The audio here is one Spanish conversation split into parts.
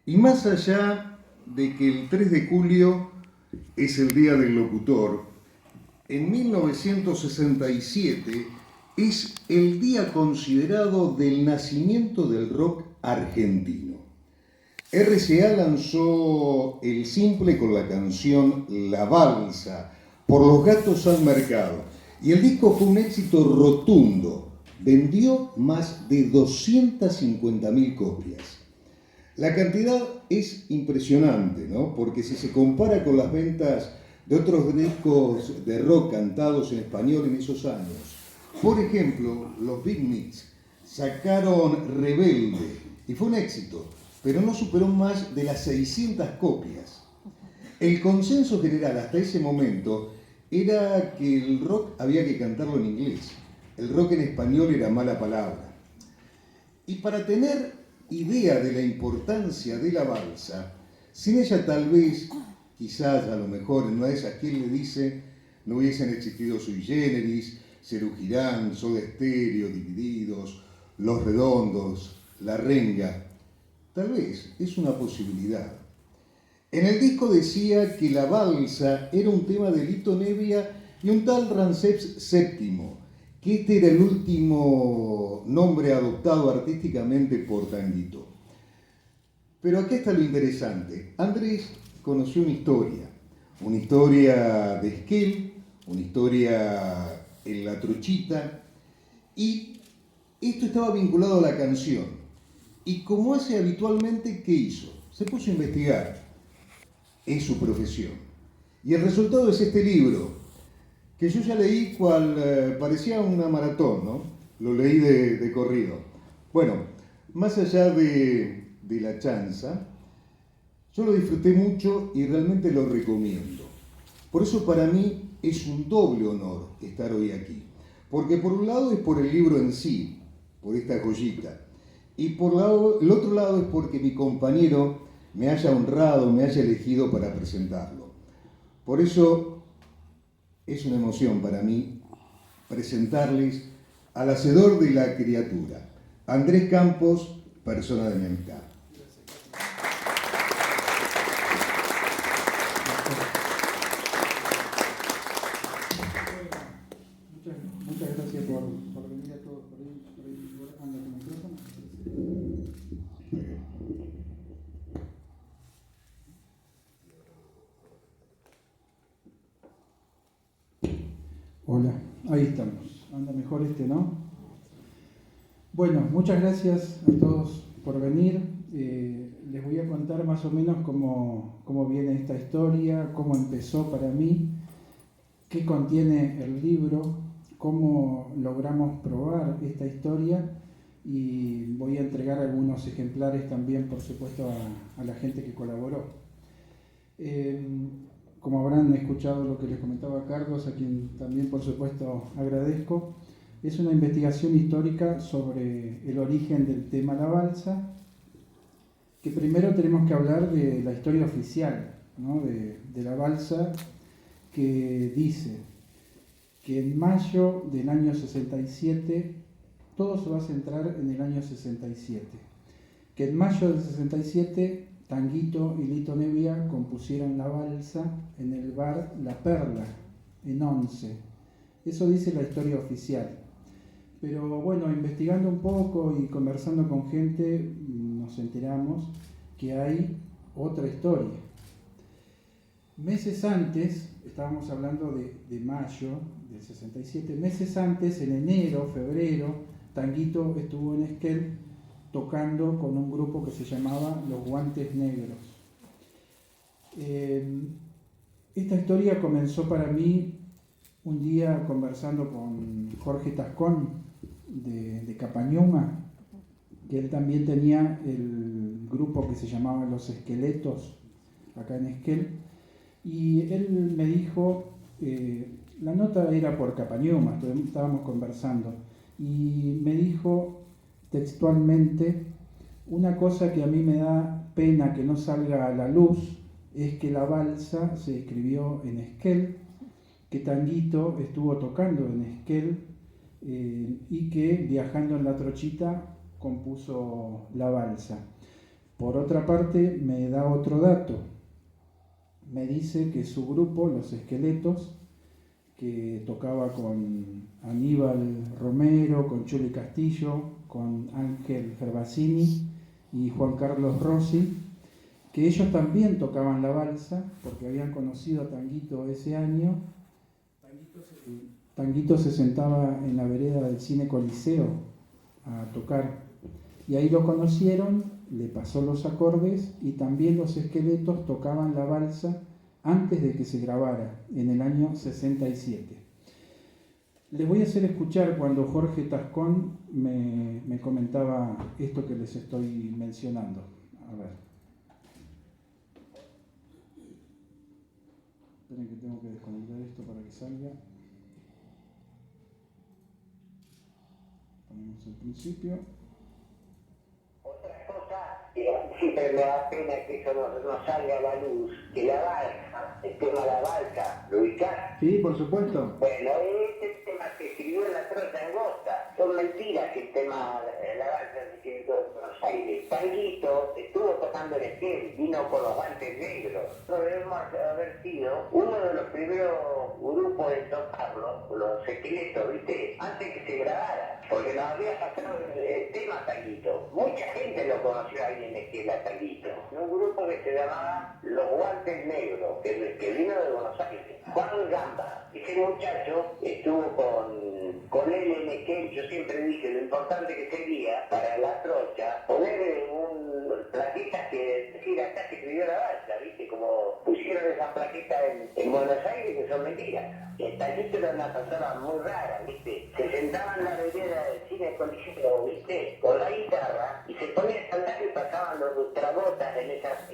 Y más allá de que el 3 de julio es el Día del Locutor, en 1967 es el día considerado del nacimiento del rock argentino. RCA lanzó el simple con la canción La Balsa, Por los gatos al mercado, y el disco fue un éxito rotundo. Vendió más de 250.000 copias. La cantidad es impresionante, ¿no? Porque si se compara con las ventas de otros discos de rock cantados en español en esos años, por ejemplo, los Beatniks sacaron Rebelde y fue un éxito, pero no superó más de las 600 copias. El consenso general hasta ese momento era que el rock había que cantarlo en inglés. El rock en español era mala palabra. Y para tener idea de la importancia de la balsa, sin ella tal vez, quizás a lo mejor en una de esas, ¿quién le dice? No hubiesen existido Sui Generis, Serú Girán, Soda Stereo, Divididos, Los Redondos, La Renga. Tal vez es una posibilidad. En el disco decía que la balsa era un tema de Lito Nebbia y un tal Ramsés VII, que este era el último nombre adoptado artísticamente por Tanguito. Pero aquí está lo interesante. Andrés conoció una historia de Esquel, una historia en La Truchita, y esto estaba vinculado a la canción. Y como hace habitualmente, ¿qué hizo? Se puso a investigar. Es su profesión. Y el resultado es este libro, que yo ya leí cual parecía una maratón, ¿no? Lo leí de corrido. Bueno, más allá de la chanza, yo lo disfruté mucho y realmente lo recomiendo. Por eso para mí es un doble honor estar hoy aquí. Porque por un lado es por el libro en sí, por esta joyita. Y por el otro lado es porque mi compañero me haya honrado, me haya elegido para presentarlo. Por eso es una emoción para mí presentarles al hacedor de la criatura, Andrés Campos, persona de mi amistad. Muchas gracias por venir a todos por ahí anda el micrófono. Hola, ahí estamos. Anda mejor este, ¿no? Bueno, muchas gracias a todos por venir. Les voy a contar más o menos cómo viene esta historia, cómo empezó para mí, qué contiene el libro, cómo logramos probar esta historia y voy a entregar algunos ejemplares también, por supuesto, a la gente que colaboró. Como habrán escuchado lo que les comentaba Carlos, a quien también por supuesto agradezco, es una investigación histórica sobre el origen del tema La Balsa, que primero tenemos que hablar de la historia oficial, ¿no? de La Balsa, que dice que en mayo del año 67, todo se va a centrar en el año 67, que en mayo del 67 Tanguito y Lito Nebbia compusieron La Balsa en el bar La Perla, en Once. Eso dice la historia oficial. Pero bueno, investigando un poco y conversando con gente, nos enteramos que hay otra historia. Meses antes, estábamos hablando de mayo del 67, meses antes, en enero, febrero, Tanguito estuvo en Esquel tocando con un grupo que se llamaba Los Guantes Negros. Esta historia comenzó para mí un día conversando con Jorge Tascón de Capañuma, que él también tenía el grupo que se llamaba Los Esqueletos, acá en Esquel, y él me dijo, la nota era por Capañuma, estábamos conversando, y me dijo textualmente, una cosa que a mí me da pena que no salga a la luz es que La Balsa se escribió en Esquel, que Tanguito estuvo tocando en Esquel y que viajando en La Trochita compuso La Balsa. Por otra parte, me da otro dato. Me dice que su grupo, Los Esqueletos, que tocaba con Aníbal Romero, con Chuli Castillo, con Ángel Gervasini y Juan Carlos Rossi, que ellos también tocaban la balsa, porque habían conocido a Tanguito ese año. Tanguito se sentaba en la vereda del Cine Coliseo a tocar, y ahí lo conocieron, le pasó los acordes, y también Los Esqueletos tocaban la balsa antes de que se grabara, en el año 67. Les voy a hacer escuchar cuando Jorge Tascón me comentaba esto que les estoy mencionando. A ver. Esperen que tengo que desconectar esto para que salga. Ponemos el principio. Otra cosa que siempre me da pena que eso no salga a la luz, que la balsa, el tema de la balsa, ¿lo ubicás? Sí, por supuesto. Bueno, este tema que escribió en la Troya Angosta, son mentiras que el tema de la balsa se escribió en Buenos Aires. Tanguito estuvo tocando en Esquel, vino con los guantes negros. Debemos haber sido uno de los primeros grupos en tocarlo, Los Esqueletos, ¿viste? Antes que se grabara, porque nos había pasado el tema Tanguito. Mucha gente lo conoció ahí en Esquel a Tanguito. Un grupo que se llamaba Los Guantes Negros, que vino de Buenos Aires. Juan Gamba, ese muchacho estuvo con él en Esquel. Yo siempre dije lo importante que sería para la trocha poner plaquitas que decir acá se escribió la balsa, ¿viste? Como pusieron esas plaquitas en Buenos Aires, que son mentiras. El Tanguito era una persona muy rara, ¿viste? Se sentaba en la vereda del Cine Coliseo, ¿viste? Con la guitarra, y se ponía a cantar y pasaban los lustrabotas en esas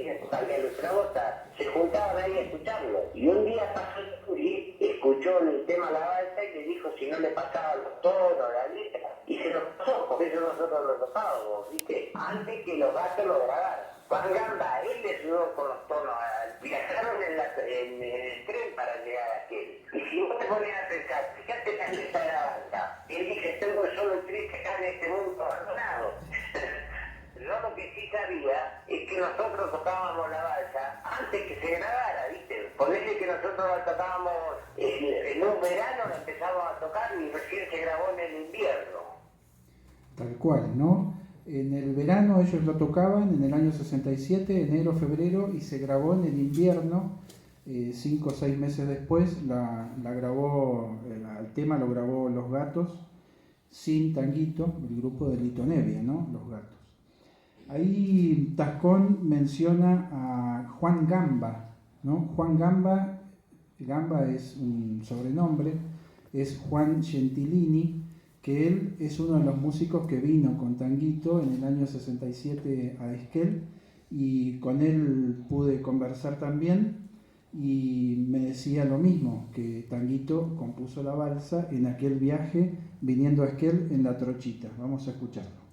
lustrabotas. Se juntaban ahí a escucharlo. Y un día pasó el Juli, escuchó el tema La Balsa y le dijo si no le pasaba los tonos, la letra. Y se los pasó, porque eso nosotros lo tocábamos, ¿viste? Antes que los gatos lo grabaran. Juan Gamba, él le ayudó con los tonos. Viajaron en el tren para llegar a aquel. Y si vos te ponías a pensar, fíjate la letra de la balsa. Él dice, tengo solo triste acá en este mundo abandonado. Yo lo que sí sabía es que nosotros tocábamos la balsa antes que se grabara, ¿viste? Ponele que nosotros la tocábamos en un verano, la empezamos a tocar y recién se grabó en el invierno. Tal cual, ¿no? En el verano ellos lo tocaban, en el año 67, enero, febrero, y se grabó en el invierno, 5 o 6 meses después, el tema lo grabó Los Gatos, sin Tanguito, el grupo de Lito Nevia, ¿no? Los Gatos. Ahí Tascón menciona a Juan Gamba, ¿no? Juan Gamba, Gamba es un sobrenombre, es Juan Gentilini, que él es uno de los músicos que vino con Tanguito en el año 67 a Esquel, y con él pude conversar también, y me decía lo mismo, que Tanguito compuso la balsa en aquel viaje viniendo a Esquel en la trochita. Vamos a escucharlo.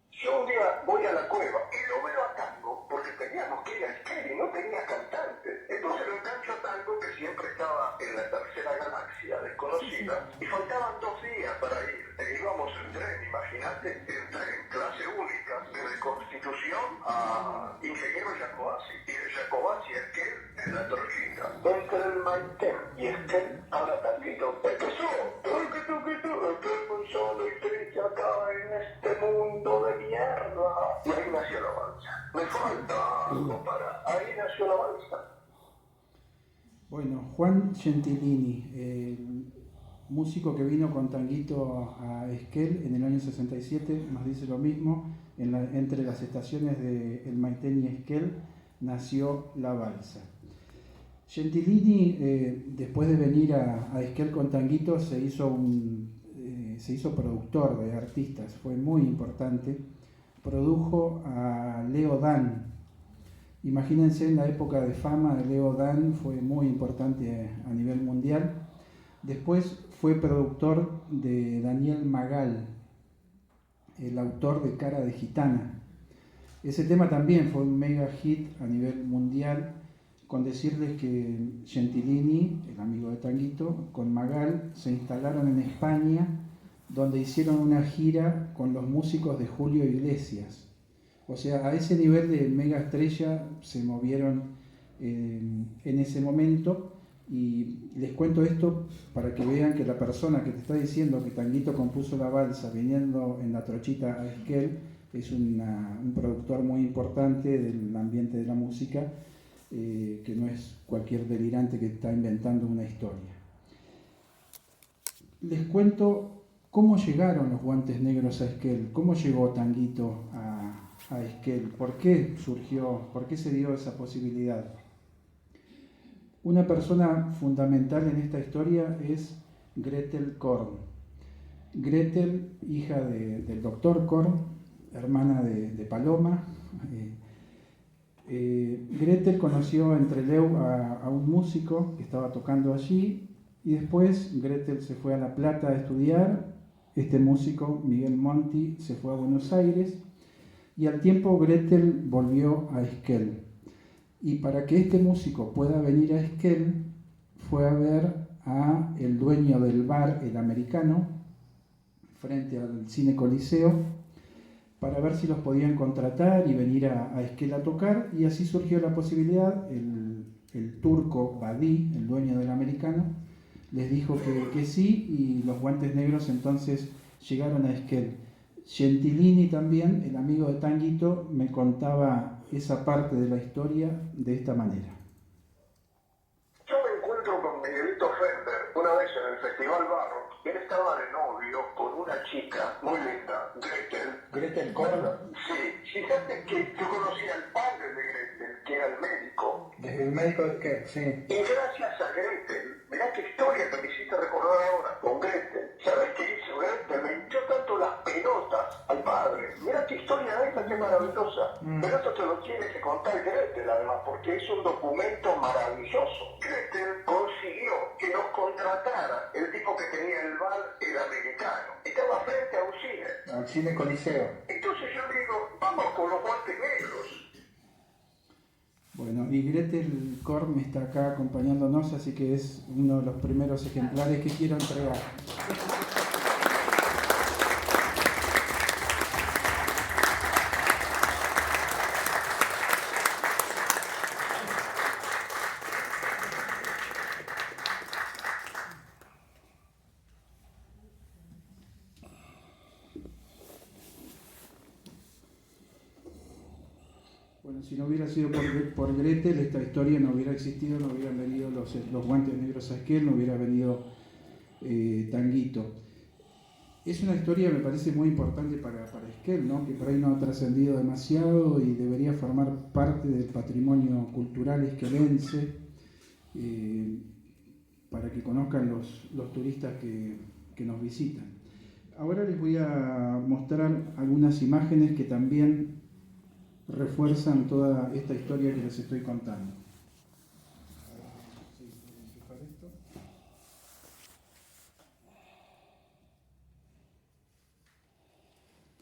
Yo un día voy a la cueva y lo veo a Tango porque teníamos que ir a Esquel y no tenía cantante. Entonces lo engancho a Tango, que siempre estaba en la tercera galaxia desconocida, y faltaban 2 días para ir. E íbamos en tren, imagínate, en tren, clase única, desde Constitución a Ingeniero Jacobacci, y de Jacobacci a Esquel en la trochita. Entre el Maitén y Esquel habla Tanguito. Empezó, estoy muy solo y triste acá en este mundo de mierda. Y ahí nació la balsa. Me falta algo para... Ahí nació la balsa. Bueno, Juan Gentilini, músico que vino con Tanguito a Esquel en el año 67, nos dice lo mismo. Entre las estaciones de El Maitén y Esquel nació la balsa. Gentilini, después de venir a Esquel con Tanguito, se hizo productor de artistas, fue muy importante. Produjo a Leo Dan. Imagínense, en la época de fama de Leo Dan fue muy importante a nivel mundial. Después fue productor de Daniel Magal, el autor de Cara de Gitana. Ese tema también fue un mega hit a nivel mundial, con decirles que Gentilini, el amigo de Tanguito, con Magal se instalaron en España donde hicieron una gira con los músicos de Julio Iglesias. O sea, a ese nivel de mega estrella se movieron en ese momento. Y les cuento esto para que vean que la persona que te está diciendo que Tanguito compuso la balsa viniendo en la trochita a Esquel es un productor muy importante del ambiente de la música, que no es cualquier delirante que está inventando una historia. Les cuento cómo llegaron los Guantes Negros a Esquel, cómo llegó Tanguito a Esquel, por qué surgió, por qué se dio esa posibilidad. Una persona fundamental en esta historia es Gretel Korn. Gretel, hija del doctor Korn, hermana de Paloma. Gretel conoció en Trelew a un músico que estaba tocando allí y después Gretel se fue a La Plata a estudiar. Este músico, Miguel Monti, se fue a Buenos Aires y al tiempo Gretel volvió a Esquel. Y para que este músico pueda venir a Esquel, fue a ver a el dueño del bar, El Americano, frente al Cine Coliseo, para ver si los podían contratar y venir a Esquel a tocar, y así surgió la posibilidad. El turco Badí, el dueño del Americano, les dijo que sí, y los Guantes Negros entonces llegaron a Esquel. Gentilini también, el amigo de Tanguito, me contaba esa parte de la historia de esta manera. Yo me encuentro con Miguelito Fender una vez en el Festival Barro. Él estaba de novio con una chica muy linda, Gretel. ¿Gretel Korn? Sí, fíjate que yo conocí al padre de Gretel, que era el médico. Desde el médico de Esquel, sí. Y gracias a Gretel, mirá qué historia que me hiciste recordar ahora con Gretel. ¿Sabes qué hizo Gretel? Me hinchó tanto las pelotas al padre. Mirá qué historia esta, qué maravillosa. Pero esto te lo tiene que contar Gretel, además, porque es un documento maravilloso. Gretel consiguió que nos contratara el tipo que tenía el bar, El Americano. Estaba frente a un cine. Al Cine Coliseo. Entonces yo digo, vamos con los Guantes Negros. Bueno, y Gretel Korn está acá acompañándonos, así que es uno de los primeros ejemplares que quiero entregar. Bueno, si no hubiera sido por Gretel, esta historia no hubiera existido, no hubieran venido los Guantes Negros a Esquel, no hubiera venido Tanguito. Es una historia, me parece, muy importante para Esquel, ¿no? Que por ahí no ha trascendido demasiado y debería formar parte del patrimonio cultural esquelense, para que conozcan los turistas que nos visitan. Ahora les voy a mostrar algunas imágenes que también refuerzan toda esta historia que les estoy contando.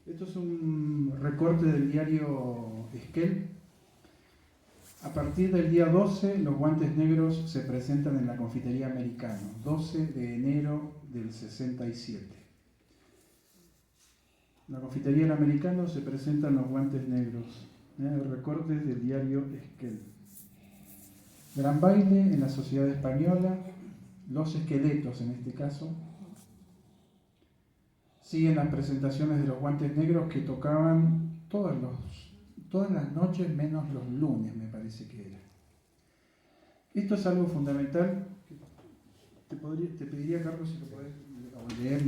Esto es un recorte del diario Esquel. A partir del día 12, los Guantes Negros se presentan en la Confitería Americano, 12 de enero del 67. En la Confitería del Americano se presentan los Guantes Negros. Recortes del diario Esquel. Gran baile en la Sociedad Española, Los Esqueletos en este caso. Siguen las presentaciones de los Guantes Negros, que tocaban todas las noches menos los lunes, me parece que era. Esto es algo fundamental. Te pediría, Carlos, si lo podés leer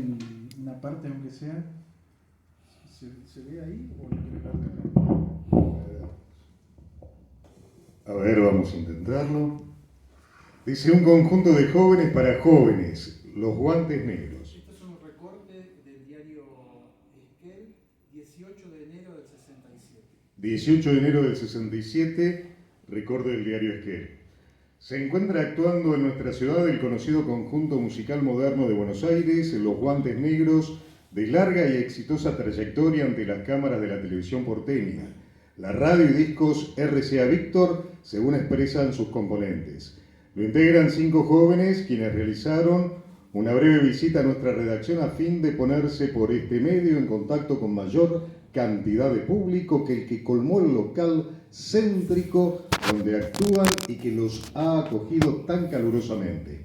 una parte, aunque sea. ¿Se ve ahí o lo querés ver de acá? A ver, vamos a intentarlo. Dice: un conjunto de jóvenes para jóvenes, los Guantes Negros. Esto es un recorte del diario Esquel, 18 de enero del 67. 18 de enero del 67, recorte del diario Esquel. Se encuentra actuando en nuestra ciudad el conocido conjunto musical moderno de Buenos Aires, los Guantes Negros, de larga y exitosa trayectoria ante las cámaras de la televisión porteña, la radio y discos RCA Víctor, según expresan sus componentes. Lo integran 5 jóvenes quienes realizaron una breve visita a nuestra redacción a fin de ponerse por este medio en contacto con mayor cantidad de público que el que colmó el local céntrico donde actúan y que los ha acogido tan calurosamente.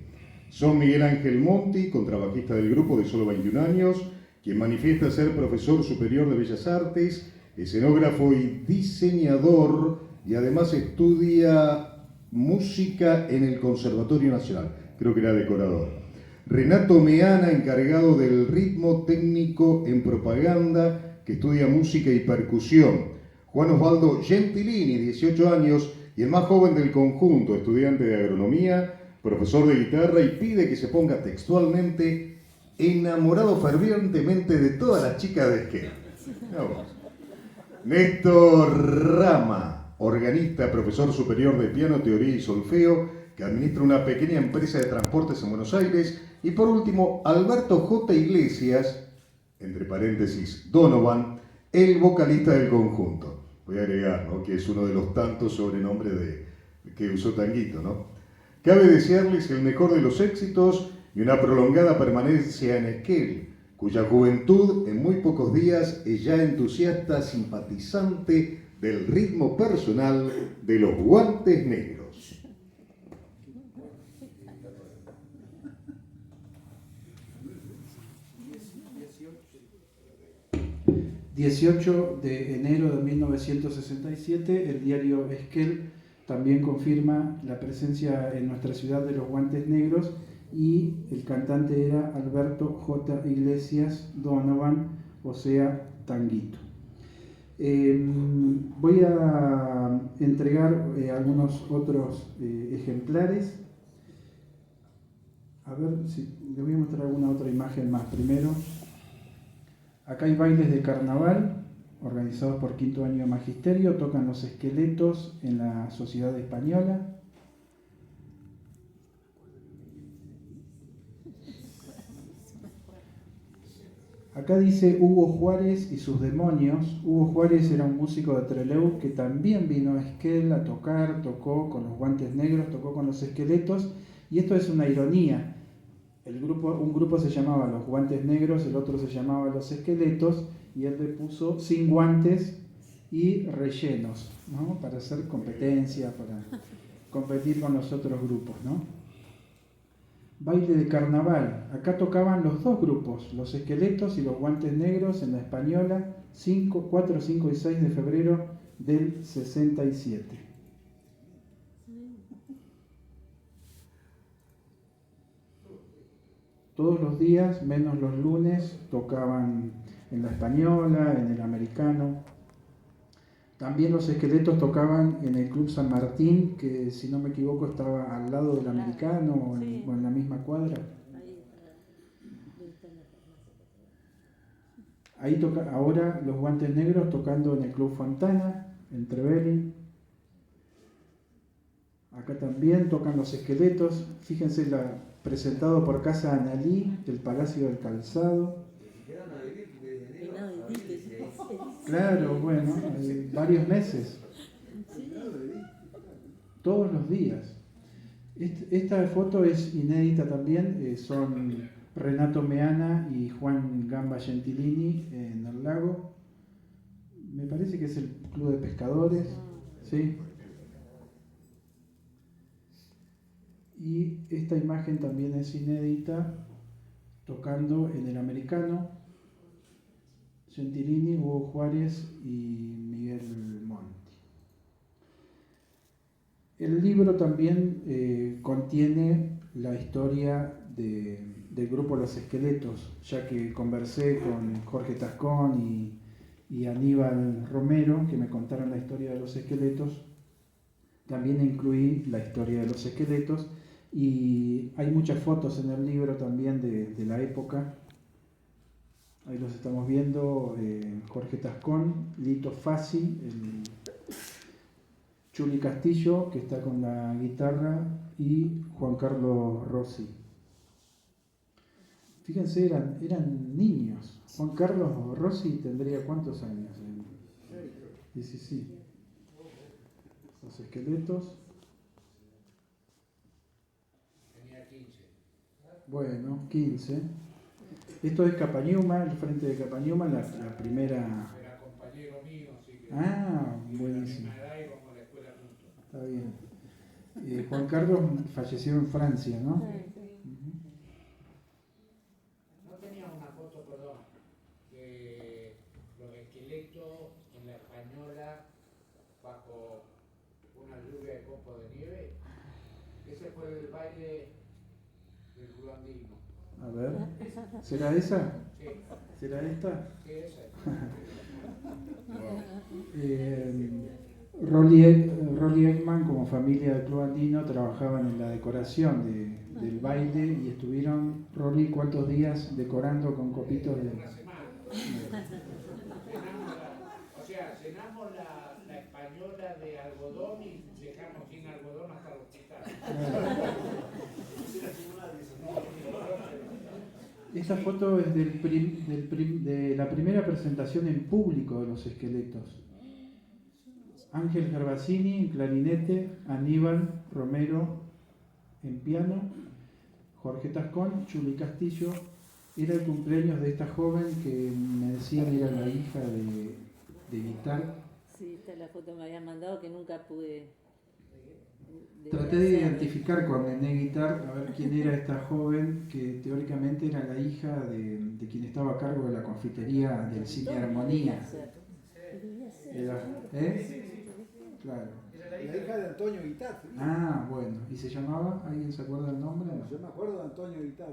Son Miguel Ángel Monti, contrabajista del grupo de solo 21 años, quien manifiesta ser profesor superior de Bellas Artes, escenógrafo y diseñador, y además estudia música en el Conservatorio Nacional, creo que era decorador. Renato Meana, encargado del ritmo técnico en propaganda, que estudia música y percusión. Juan Osvaldo Gentilini, 18 años, y el más joven del conjunto, estudiante de agronomía, profesor de guitarra, y pide que se ponga textualmente enamorado fervientemente de todas las chicas de Esquel. Néstor Rama, organista, profesor superior de piano, teoría y solfeo, que administra una pequeña empresa de transportes en Buenos Aires. Y por último, Alberto J. Iglesias, entre paréntesis, Donovan, el vocalista del conjunto. Voy a agregar, ¿no?, que es uno de los tantos sobrenombres que usó Tanguito, ¿no? Cabe desearles el mejor de los éxitos y una prolongada permanencia en Esquel, cuya juventud en muy pocos días es ya entusiasta simpatizante del ritmo personal de los Guantes Negros. 18 de enero de 1967, el diario Esquel también confirma la presencia en nuestra ciudad de los Guantes Negros, y el cantante era Alberto J. Iglesias Donovan, o sea, Tanguito. Voy a entregar algunos otros ejemplares. A ver si les voy a mostrar alguna otra imagen más primero. Acá hay bailes de carnaval organizados por quinto año de magisterio, tocan los Esqueletos en la Sociedad Española. Acá dice Hugo Juárez y sus demonios. Hugo Juárez era un músico de Trelew que también vino a Esquel a tocar, tocó con los Guantes Negros, tocó con los Esqueletos, y esto es una ironía. Un grupo se llamaba Los Guantes Negros, el otro se llamaba Los Esqueletos, y él le puso sin guantes y rellenos, ¿no?, para hacer competencia, para competir con los otros grupos, ¿no? Baile de carnaval. Acá tocaban los dos grupos, los Esqueletos y los Guantes Negros, en la Española, 4, 5 y 6 de febrero del 67. Todos los días, menos los lunes, tocaban en la Española, en el Americano. También los Esqueletos tocaban en el Club San Martín, que si no me equivoco estaba al lado del Americano, o en la misma cuadra. Ahí toca ahora los Guantes Negros tocando en el Club Fontana, en Trevelin. Acá también tocan los Esqueletos. Fíjense, presentado por Casa Analí, el Palacio del Calzado. Claro, bueno, varios meses. Todos los días. Esta foto es inédita también, son Renato Meana y Juan Gamba Gentilini en el lago. Me parece que es el Club de Pescadores, ¿sí? Y esta imagen también es inédita, tocando en el Americano, Gentilini, Hugo Juárez y Miguel Monti. El libro también contiene la historia del grupo Los Esqueletos, ya que conversé con Jorge Tascón y Aníbal Romero, que me contaron la historia de Los Esqueletos. También incluí la historia de Los Esqueletos, y hay muchas fotos en el libro también de la época. Ahí los estamos viendo, Jorge Tascón, Lito Fassi, Chuli Castillo, que está con la guitarra, y Juan Carlos Rossi. Fíjense, eran niños. Juan Carlos Rossi tendría ¿cuántos años? Sí. Los Esqueletos. Tenía 15. Bueno, 15. Esto es Capañuma, el frente de Capañuma, la primera. Era compañero mío, así que. Ah, tiene buenísimo. la misma edad y vamos a la escuela juntos. Está bien. Juan Carlos falleció en Francia, ¿no? No tenía una foto, perdón, de los esqueletos en la Española bajo una lluvia de copos de nieve. Ese fue el baile del Ruandino. A ver, ¿será esa? Sí, ¿Será esta? sí, ese. Rolly Eggman, como familia del Club Andino, trabajaban en la decoración del baile y estuvieron, Rolly, ¿cuántos días decorando con copitos de...? Una semana. Llenamos la española de algodón y dejamos sin algodón hasta el hospital. Esta foto es de la primera presentación en público de los esqueletos. Ángel Gervasini en clarinete, Aníbal Romero en piano, Jorge Tascón, Chuli Castillo. Era el cumpleaños de esta joven que me decían era la hija de Guitar. Sí, esta es la foto que me habían mandado que nunca pude. Traté de identificar con Nené Guitar a ver quién era esta joven que teóricamente era la hija de quien estaba a cargo de la confitería del Cine Armonía. Claro. La hija de Antonio Guitar. Ah, bueno. ¿Y se llamaba? ¿Alguien se acuerda el nombre? Yo me acuerdo de Antonio Guitar.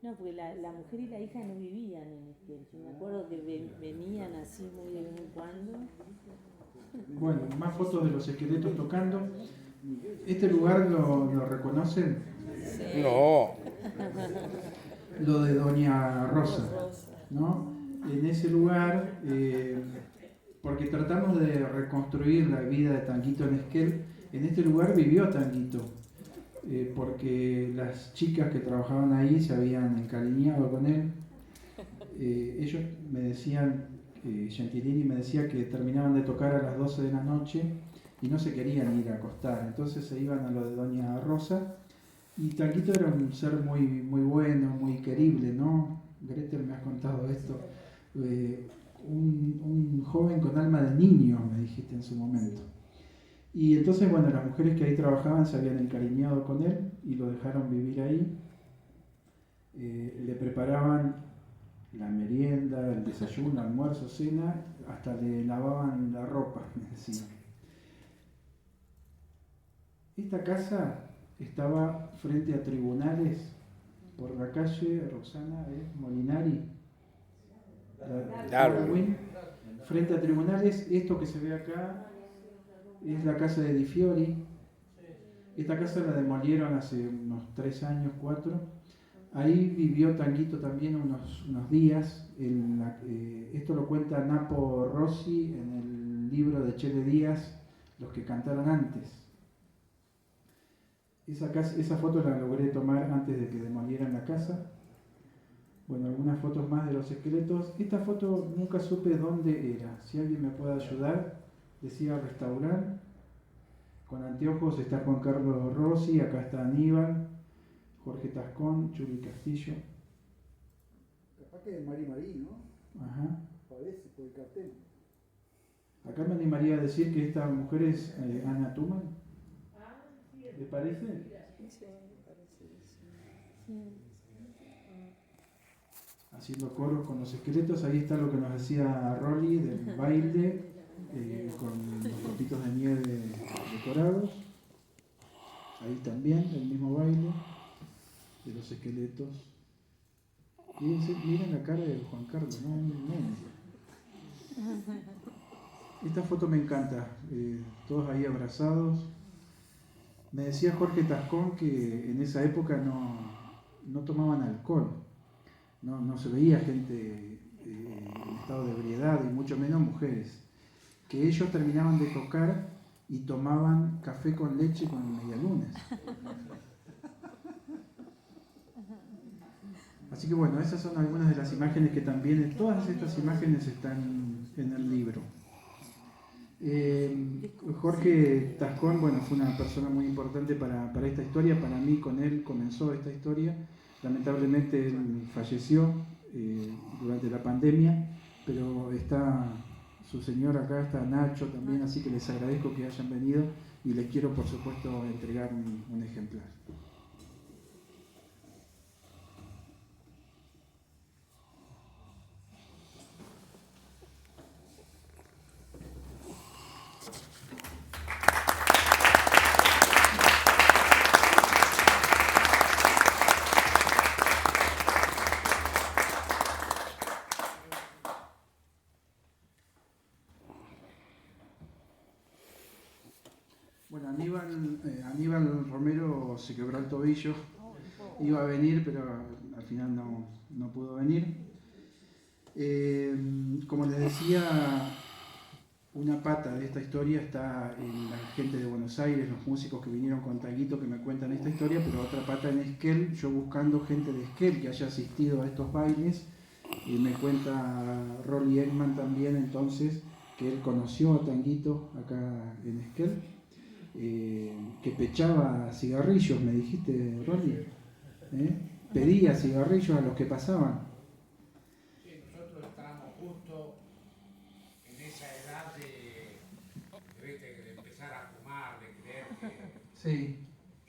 No, porque la mujer y la hija no vivían en Esquel. Yo me acuerdo que venían así muy de vez en cuando. Bueno, más fotos de los esqueletos tocando. ¿Este lugar lo reconocen? Sí. No. Lo de Doña Rosa, ¿no? En ese lugar, porque tratamos de reconstruir la vida de Tanguito en Esquel, en este lugar vivió Tanguito, porque las chicas que trabajaban ahí se habían encariñado con él. Ellos me decían, Gentilini me decía que terminaban de tocar a las 12 de la noche y no se querían ir a acostar, entonces se iban a lo de Doña Rosa. Y Tanguito era un ser muy, muy bueno, muy querible, ¿no? Gretel, me has contado esto. Un joven con alma de niño, me dijiste en su momento. Y entonces, bueno, las mujeres que ahí trabajaban se habían encariñado con él y lo dejaron vivir ahí. Le preparaban la merienda, el desayuno, almuerzo, cena, hasta le lavaban la ropa, me decían. Esta casa estaba frente a tribunales por la calle Roxana Molinari, Darwin. frente a tribunales. Esto que se ve acá es la casa de Di Fiori. Esta casa la demolieron hace unos 3 años, 4. Ahí vivió Tanguito también unos días. Esto lo cuenta Napo Rossi en el libro de Chele Díaz, Los que cantaron antes. Esa foto la logré tomar antes de que demolieran la casa. Bueno, algunas fotos más de los esqueletos. Esta foto nunca supe dónde era. Si alguien me puede ayudar, decía restaurar. Con anteojos está Juan Carlos Rossi, acá está Aníbal, Jorge Tascón, Chuli Castillo. Capaz que de Mari Marí, ¿no? Ajá. Parece por el cartel. Acá me animaría a decir que esta mujer es Ana Tuman. ¿Le parece? Sí, me parece que sí. Haciendo coros con los esqueletos. Ahí está lo que nos decía Rolly del baile, con los copitos de nieve decorados. Ahí también el mismo baile de los esqueletos. Fíjense, miren la cara de Juan Carlos, ¿no? Un nene. Esta foto me encanta, todos ahí abrazados. Me decía Jorge Tascón que en esa época no tomaban alcohol, no se veía gente en estado de ebriedad y mucho menos mujeres, que ellos terminaban de tocar y tomaban café con leche con medialunas. Así que bueno, esas son algunas de las imágenes que también, todas estas imágenes están en el libro. Jorge Tascón, bueno, fue una persona muy importante para esta historia. Para mí, con él comenzó esta historia. Lamentablemente él falleció durante la pandemia, pero está su señor acá, está Nacho también, así que les agradezco que hayan venido y les quiero, por supuesto, entregar un ejemplar. Bueno, Aníbal Romero se quebró el tobillo, iba a venir, pero al final no pudo venir. Como les decía, una pata de esta historia está en la gente de Buenos Aires, los músicos que vinieron con Tanguito que me cuentan esta historia, pero otra pata en Esquel, yo buscando gente de Esquel que haya asistido a estos bailes, y me cuenta Rolly Ekman también entonces, que él conoció a Tanguito acá en Esquel. Que pechaba cigarrillos, me dijiste, Rolly. Pedía cigarrillos a los que pasaban. Sí, nosotros estábamos justo en esa edad de empezar a fumar, de creer que... Sí.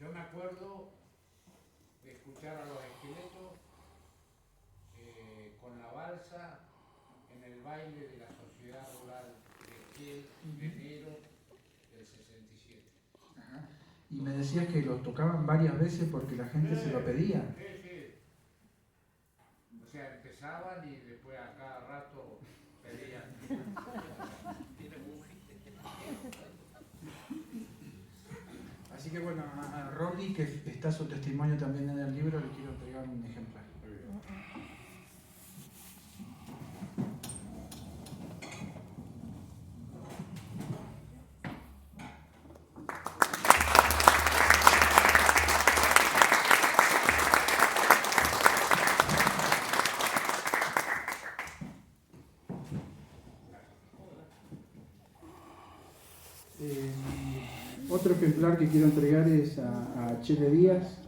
Yo me acuerdo de escuchar a los Esqueletos con la balsa en el baile de la Sociedad Rural de Esquel de enero del 67. Ajá. Y me decías que lo tocaban varias veces porque la gente se lo pedía. Sí, sí. O sea, empezaban y después a cada rato pedían. Así que bueno, a Rolly, que está su testimonio también en el libro, le quiero entregar un ejemplar. Otro ejemplar que quiero entregar es a Chele Díaz,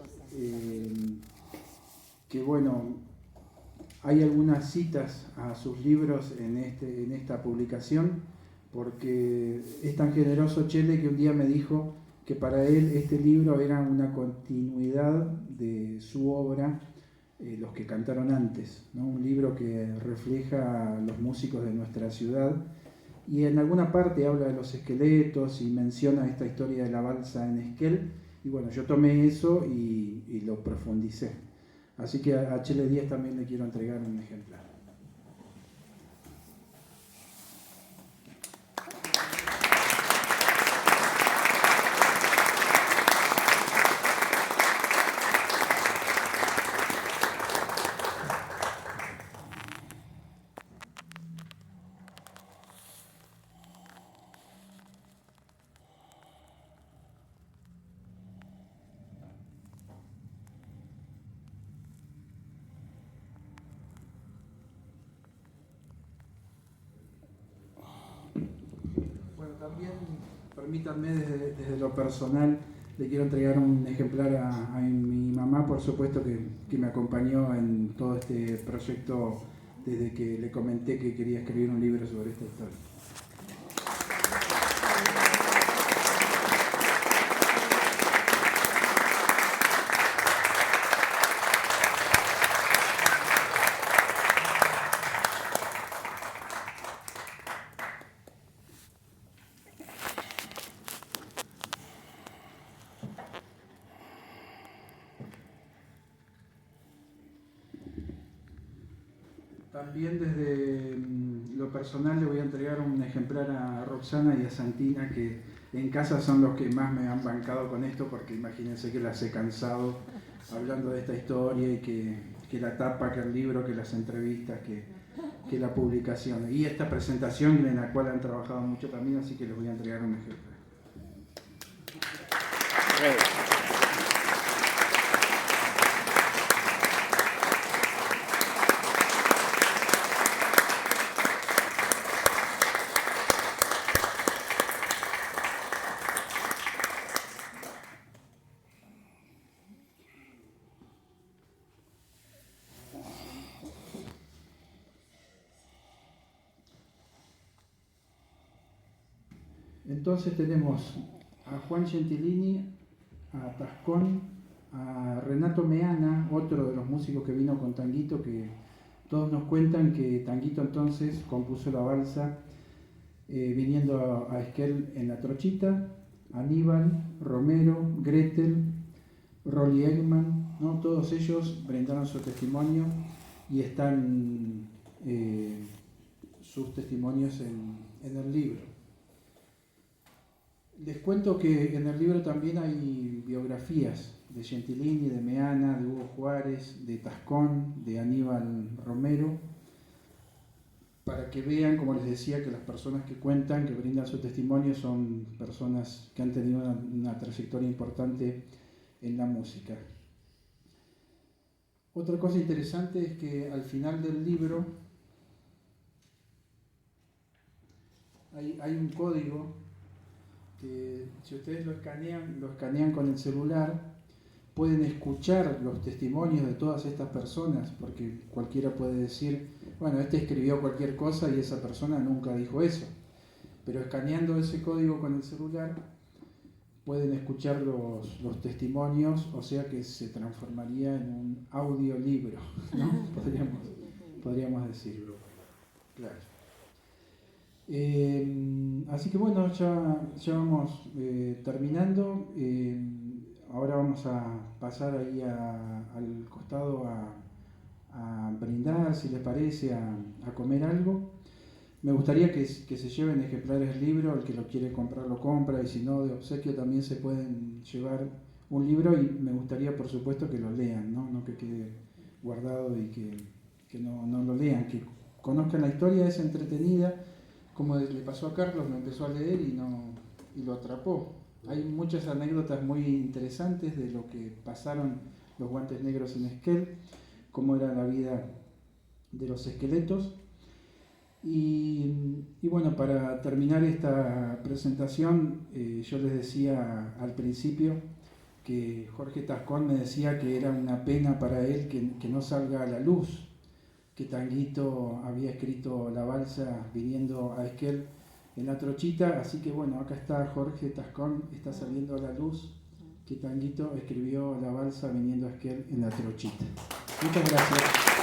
que bueno, hay algunas citas a sus libros en esta publicación, porque es tan generoso Chele que un día me dijo que para él este libro era una continuidad de su obra, Los que cantaron antes, ¿no? Un libro que refleja a los músicos de nuestra ciudad. Y en alguna parte habla de los esqueletos y menciona esta historia de la balsa en Esquel. Y bueno, yo tomé eso y lo profundicé. Así que a Chele Díaz también le quiero entregar un ejemplar. También, permítanme desde lo personal, le quiero entregar un ejemplar a mi mamá, por supuesto, que me acompañó en todo este proyecto desde que le comenté que quería escribir un libro sobre esta historia. También desde lo personal le voy a entregar un ejemplar a Roxana y a Santina, que en casa son los que más me han bancado con esto, porque imagínense que las he cansado hablando de esta historia y que la tapa, que el libro, que las entrevistas, que la publicación. Y esta presentación en la cual han trabajado mucho también, así que les voy a entregar un ejemplar. Entonces tenemos a Juan Gentilini, a Tascón, a Renato Meana, otro de los músicos que vino con Tanguito, que todos nos cuentan que Tanguito entonces compuso la balsa viniendo a Esquel en la trochita, Aníbal, Romero, Gretel, Rolly Eggman, ¿no? Todos ellos brindaron su testimonio y están sus testimonios en el libro. Les cuento que en el libro también hay biografías de Gentilini, de Meana, de Hugo Juárez, de Tascón, de Aníbal Romero, para que vean, como les decía, que las personas que cuentan, que brindan su testimonio, son personas que han tenido una trayectoria importante en la música. Otra cosa interesante es que al final del libro hay un código que, si ustedes lo escanean con el celular, pueden escuchar los testimonios de todas estas personas, porque cualquiera puede decir, bueno, este escribió cualquier cosa y esa persona nunca dijo eso. Pero escaneando ese código con el celular pueden escuchar los testimonios, o sea que se transformaría en un audiolibro, ¿no? Podríamos decirlo. Claro. Así que bueno, ya vamos terminando. Ahora vamos a pasar ahí al costado a brindar, si les parece, a comer algo. Me gustaría que se lleven ejemplares del libro, el que lo quiere comprar lo compra, y si no, de obsequio también se pueden llevar un libro, y me gustaría por supuesto que lo lean, no que quede guardado y que no lo lean, que conozcan la historia. Es entretenida, como le pasó a Carlos, lo empezó a leer y lo atrapó. Hay muchas anécdotas muy interesantes de lo que pasaron los guantes negros en Esquel, cómo era la vida de los esqueletos. Y bueno, para terminar esta presentación, yo les decía al principio que Jorge Tascón me decía que era una pena para él que no salga a la luz, que Tanguito había escrito la balsa viniendo a Esquel en la trochita. Así que bueno, acá está Jorge Tascón, está saliendo a la luz que Tanguito escribió la balsa viniendo a Esquel en la trochita. Muchas gracias.